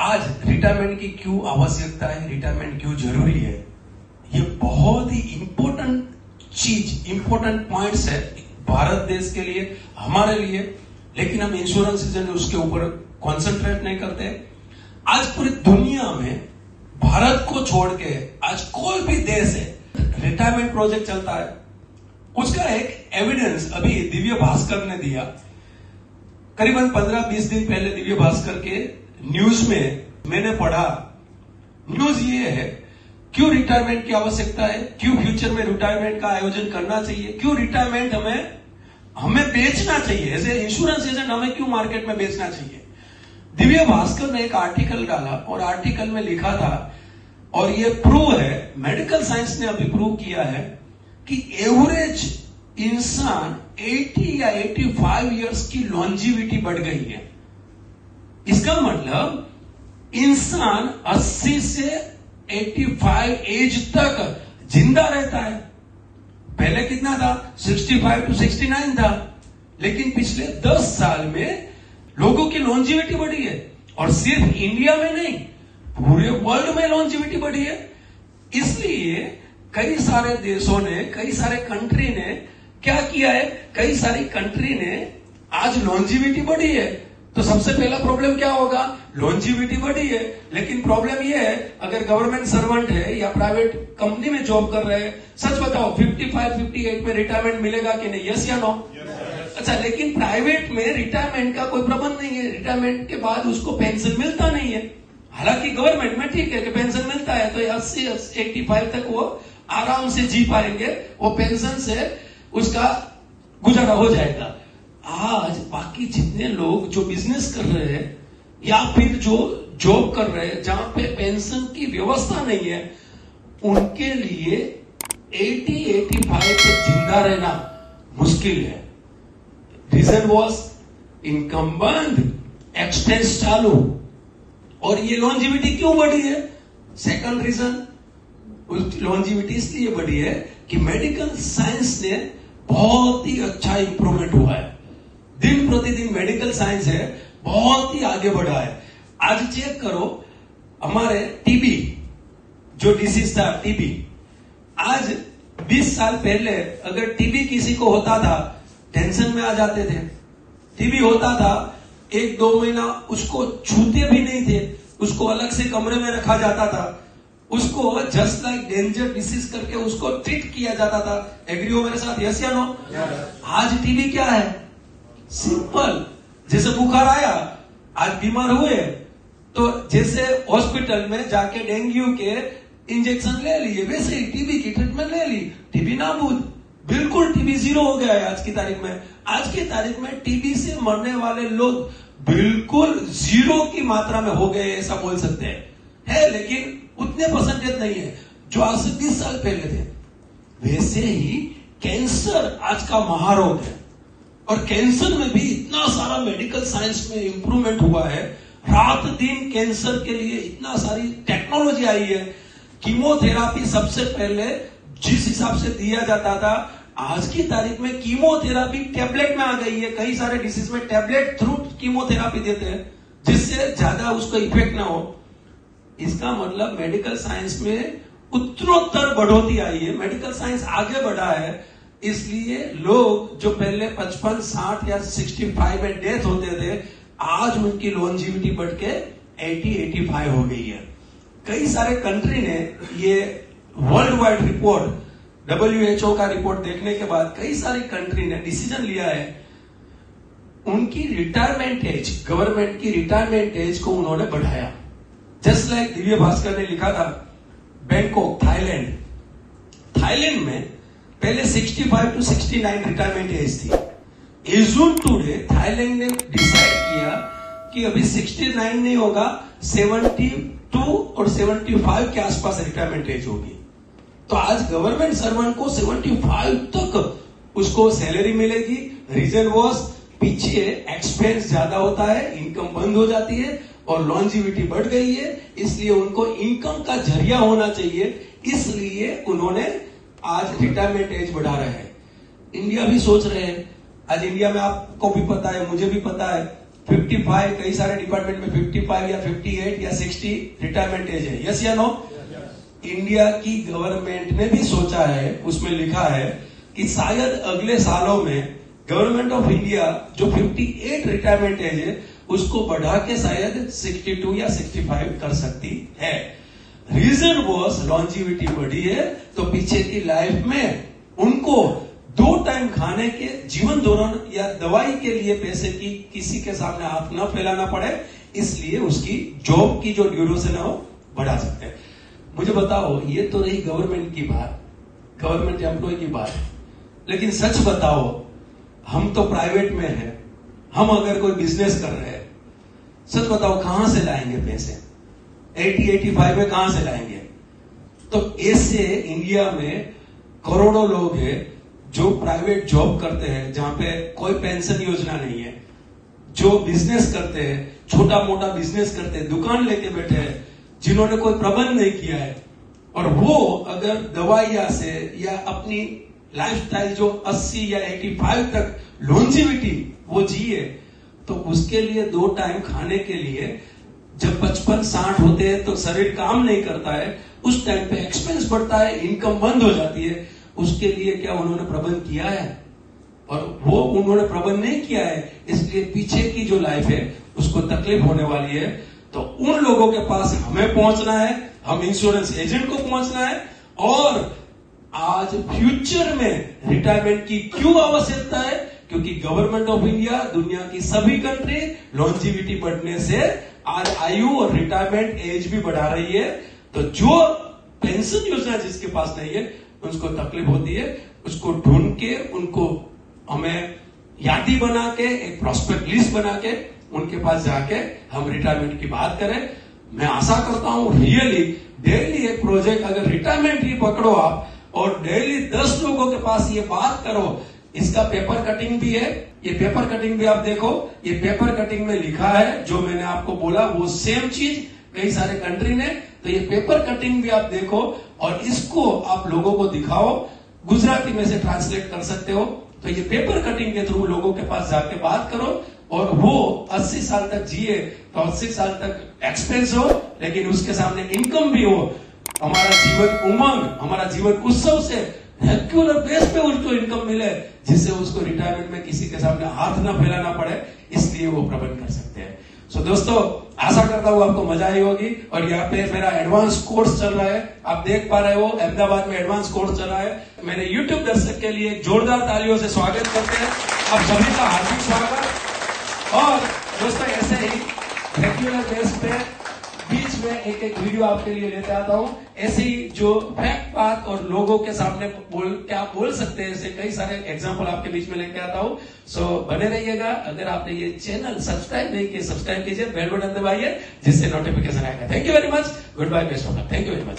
आज रिटायरमेंट की क्यों आवश्यकता है, रिटायरमेंट क्यों जरूरी है, ये बहुत ही इंपॉर्टेंट पॉइंट्स है भारत देश के लिए, हमारे लिए। लेकिन हम इंश्योरेंस एजेंट उसके ऊपर कॉन्सेंट्रेट नहीं करते। आज पूरी दुनिया में भारत को छोड़ के आज कोई भी देश है रिटायरमेंट प्रोजेक्ट चलता है। उसका एक एविडेंस अभी दिव्य भास्कर ने दिया। करीबन 15-20 दिन पहले दिव्य भास्कर के न्यूज में मैंने पढ़ा। न्यूज ये है, क्यों रिटायरमेंट की आवश्यकता है, क्यों फ्यूचर में रिटायरमेंट का आयोजन करना चाहिए, क्यों रिटायरमेंट हमें बेचना चाहिए, ऐसे इंश्योरेंस एजेंट हमें क्यों मार्केट में बेचना चाहिए। दिव्य भास्कर ने एक आर्टिकल डाला और आर्टिकल में लिखा था, और ये प्रूव है, मेडिकल साइंस ने अभी प्रूव किया है कि एवरेज इंसान 80 या 85 इयर्स की लॉन्जिविटी बढ़ गई है। इसका मतलब इंसान 80 से 85 एज तक जिंदा रहता है। पहले कितना था, 65 to 69 था, लेकिन पिछले 10 साल में लोगों की लॉन्जिविटी बढ़ी है। और सिर्फ इंडिया में नहीं, पूरे वर्ल्ड में लॉन्जिविटी बढ़ी है। इसलिए कई सारे देशों ने, कई सारे कंट्री ने क्या किया है, कई सारी कंट्री ने आज लॉन्जिविटी बढ़ी है। तो सबसे पहला प्रॉब्लम क्या होगा, लॉन्जिविटी बढ़ी है। लेकिन प्रॉब्लम यह है, अगर गवर्नमेंट सर्वेंट है या प्राइवेट कंपनी में जॉब कर रहे हैं, सच बताओ 55-58 में रिटायरमेंट मिलेगा कि नहीं, यस या नो? अच्छा, लेकिन प्राइवेट में रिटायरमेंट का कोई प्रबंध नहीं है। रिटायरमेंट के बाद उसको पेंशन मिलता नहीं है। हालांकि गवर्नमेंट में ठीक है कि पेंशन मिलता है, तो 80-85 तक वो आराम से जी पाएंगे, वो पेंशन से उसका गुजारा हो जाएगा। आज बाकी जितने लोग जो बिजनेस कर रहे हैं या फिर जो जॉब कर रहे हैं जहां पे पेंशन की व्यवस्था नहीं है, उनके लिए 80-85 तक जिंदा रहना मुश्किल है। रीजन वॉज इनकम बंद, एक्सपेंस चालू, और ये लॉन्जिविटी क्यों बढ़ी है? सेकंड रीजन, लॉन्जिविटी इसलिए बढ़ी है कि मेडिकल साइंस ने बहुत ही अच्छा इंप्रूवमेंट हुआ है। दिन प्रतिदिन मेडिकल साइंस है बहुत ही आगे बढ़ा है। आज चेक करो, हमारे टीबी जो डिसीज था, टीबी, आज 20 साल पहले अगर टीबी किसी को होता था, टेंशन में आ जाते थे। टीबी होता था, 1-2 महीना उसको छूते भी नहीं थे, उसको अलग से कमरे में रखा जाता था, उसको जस्ट लाइक डेंजर डिसीज करके उसको ट्रीट किया जाता था। एग्री हो मेरे साथ, यस या नो? आज टीबी क्या है, सिंपल, जैसे बुखार आया, आज बीमार हुए तो जैसे हॉस्पिटल में जाके डेंगू के इंजेक्शन ले लिए, वैसे ही टीबी की ट्रीटमेंट ले ली, टीबी नाबूद, बिल्कुल टीबी जीरो हो गया है आज की तारीख में। आज की तारीख में टीबी से मरने वाले लोग बिल्कुल जीरो की मात्रा में हो गए, ऐसा बोल सकते हैं, लेकिन उतने परसेंटेज नहीं है जो आज से 20 साल पहले थे। वैसे ही कैंसर आज का महारोग है, और कैंसर में भी इतना सारा मेडिकल साइंस में इंप्रूवमेंट हुआ है। रात दिन कैंसर के लिए इतना सारी टेक्नोलॉजी आई है। कीमोथेरापी सबसे पहले जिस हिसाब से दिया जाता था, आज की तारीख में कीमोथेरापी टैबलेट में आ गई है। कई सारे डिसीज में टैबलेट थ्रू कीमोथेरापी देते हैं, जिससे ज्यादा उसको इफेक्ट ना हो। इसका मतलब मेडिकल साइंस में उत्तरोत्तर बढ़ोतरी आई है, मेडिकल साइंस आगे बढ़ा है। इसलिए लोग जो पहले 55, 60 या 65 में डेथ होते थे, आज उनकी लॉन्जिविटी बढ़ के 80-85 हो गई है। कई सारे कंट्री ने ये वर्ल्ड वाइड रिपोर्ट, WHO का रिपोर्ट देखने के बाद कई सारी कंट्री ने डिसीजन लिया है, उनकी रिटायरमेंट एज, गवर्नमेंट की रिटायरमेंट एज को उन्होंने बढ़ाया। जस्ट लाइक दिव्य भास्कर ने लिखा था, बैंकॉक, थाईलैंड में पहले 65 to 69 रिटायरमेंट एज थी। एज ऑन टुडे थाईलैंड ने डिसाइड किया कि अभी 69 नहीं होगा, 72 और 75 के आसपास रिटायरमेंट एज होगी। तो आज गवर्नमेंट सर्वेंट को 75 तक उसको सैलरी मिलेगी। रीजन वॉज पीछे एक्सपेंस ज्यादा होता है, इनकम बंद हो जाती है और लॉन्जिविटी बढ़ गई है, इसलिए उनको इनकम का जरिया होना चाहिए। इसलिए उन्होंने आज रिटायरमेंट एज बढ़ा रहे हैं। इंडिया भी सोच रहे हैं, आज इंडिया में आपको भी पता है, मुझे भी पता है 55, कई सारे डिपार्टमेंट में 55 या 58 या 60 रिटायरमेंट एज है। यस या नो? इंडिया की गवर्नमेंट ने भी सोचा है, उसमें लिखा है कि शायद अगले सालों में गवर्नमेंट ऑफ इंडिया जो 58 रिटायरमेंट एज है उसको बढ़ा के शायद 62 या 65 कर सकती है। रीजन वॉज लॉन्जिविटी बढ़ी है, तो पीछे की लाइफ में उनको 2 टाइम खाने के, जीवन दौरान या दवाई के लिए पैसे की किसी के सामने हाथ न फैलाना पड़े, इसलिए उसकी जॉब की जो ड्यूरेशन है वो बढ़ा सकते हैं। मुझे बताओ, ये तो रही गवर्नमेंट की बात, गवर्नमेंट एम्प्लॉय की बात, लेकिन सच बताओ, हम तो प्राइवेट में है, हम अगर कोई बिजनेस कर रहे हैं, सच बताओ कहां से लाएंगे पैसे? 80-85 में कहां से लाएंगे? तो ऐसे इंडिया में करोड़ों लोग हैं जो प्राइवेट जॉब करते हैं, जहां पे कोई पेंशन योजना नहीं है, जो बिजनेस करते हैं, छोटा मोटा बिजनेस करते हैं, दुकान लेके बैठे हैं, जिन्होंने कोई प्रबंध नहीं किया है, और वो अगर दवाइया से या अपनी लाइफस्टाइल जो 80 या 85 तक लॉन्जिविटी वो जिए, तो उसके लिए 2 टाइम खाने के लिए जब 55-60 होते हैं तो शरीर काम नहीं करता है, उस टाइम पे एक्सपेंस बढ़ता है, इनकम बंद हो जाती है। उसके लिए क्या उन्होंने प्रबंध किया है? और वो उन्होंने प्रबंध नहीं किया है, इसलिए पीछे की जो लाइफ है उसको तकलीफ होने वाली है। तो उन लोगों के पास हमें पहुंचना है, हम इंश्योरेंस एजेंट को पहुंचना है। और आज फ्यूचर में रिटायरमेंट की क्यों आवश्यकता है? क्योंकि गवर्नमेंट ऑफ इंडिया, दुनिया की सभी कंट्री लॉन्जिविटी बढ़ने से आज आयु और रिटायरमेंट एज भी बढ़ा रही है। तो जो पेंशन योजना जिसके पास नहीं है उसको तकलीफ होती है, उसको ढूंढ के उनको हमें यादी बना के, एक प्रोस्पेक्ट लिस्ट बना के उनके पास जाके हम रिटायरमेंट की बात करें। मैं आशा करता हूं रियली डेली एक प्रोजेक्ट, अगर रिटायरमेंट ही पकड़ो आप और डेली 10 लोगों के पास ये बात करो। इसका पेपर कटिंग भी है, ये पेपर कटिंग भी आप देखो, ये पेपर कटिंग में लिखा है जो मैंने आपको बोला वो सेम चीज कई सारे कंट्री ने। तो ये पेपर कटिंग भी आप देखो और इसको आप लोगों को दिखाओ, गुजराती में से ट्रांसलेट कर सकते हो। तो ये पेपर कटिंग के थ्रू लोगों के पास जाके बात करो, और वो 80 साल तक जिए तो 80 साल तक एक्सपेंस हो, लेकिन उसके सामने इनकम भी हो। हमारा जीवन उमंग, हमारा जीवन उत्सव से रेगुलर बेस पे उसको इनकम मिले, जिससे उसको रिटायरमेंट में किसी के सामने हाथ ना फैलाना पड़े, इसलिए वो प्रबंध कर सकते हैं। सो दोस्तों, आशा करता हूं आपको मजा आई होगी। और यहाँ पे मेरा एडवांस कोर्स चल रहा है, आप देख पा रहे हो, अहमदाबाद में एडवांस कोर्स चल रहा है। मेरे यूट्यूब दर्शक के लिए जोरदार तालियों से स्वागत करते हैं, आप सभी का हार्दिक स्वागत। और दोस्तों, ऐसे ही रेगुलर बेस पे बीच में एक एक वीडियो आपके लिए लेते आता हूं, ऐसे ही जो फैक्ट बात और लोगों के सामने क्या बोल सकते हैं, ऐसे कई सारे एग्जांपल आपके बीच में लेके आता हूं। सो बने रहिएगा। अगर आपने ये चैनल सब्सक्राइब नहीं किया, सब्सक्राइब कीजिए, बेल बटन दबाइए, जिससे नोटिफिकेशन आएगा। Thank you very much, goodbye, best of luck, thank you very much.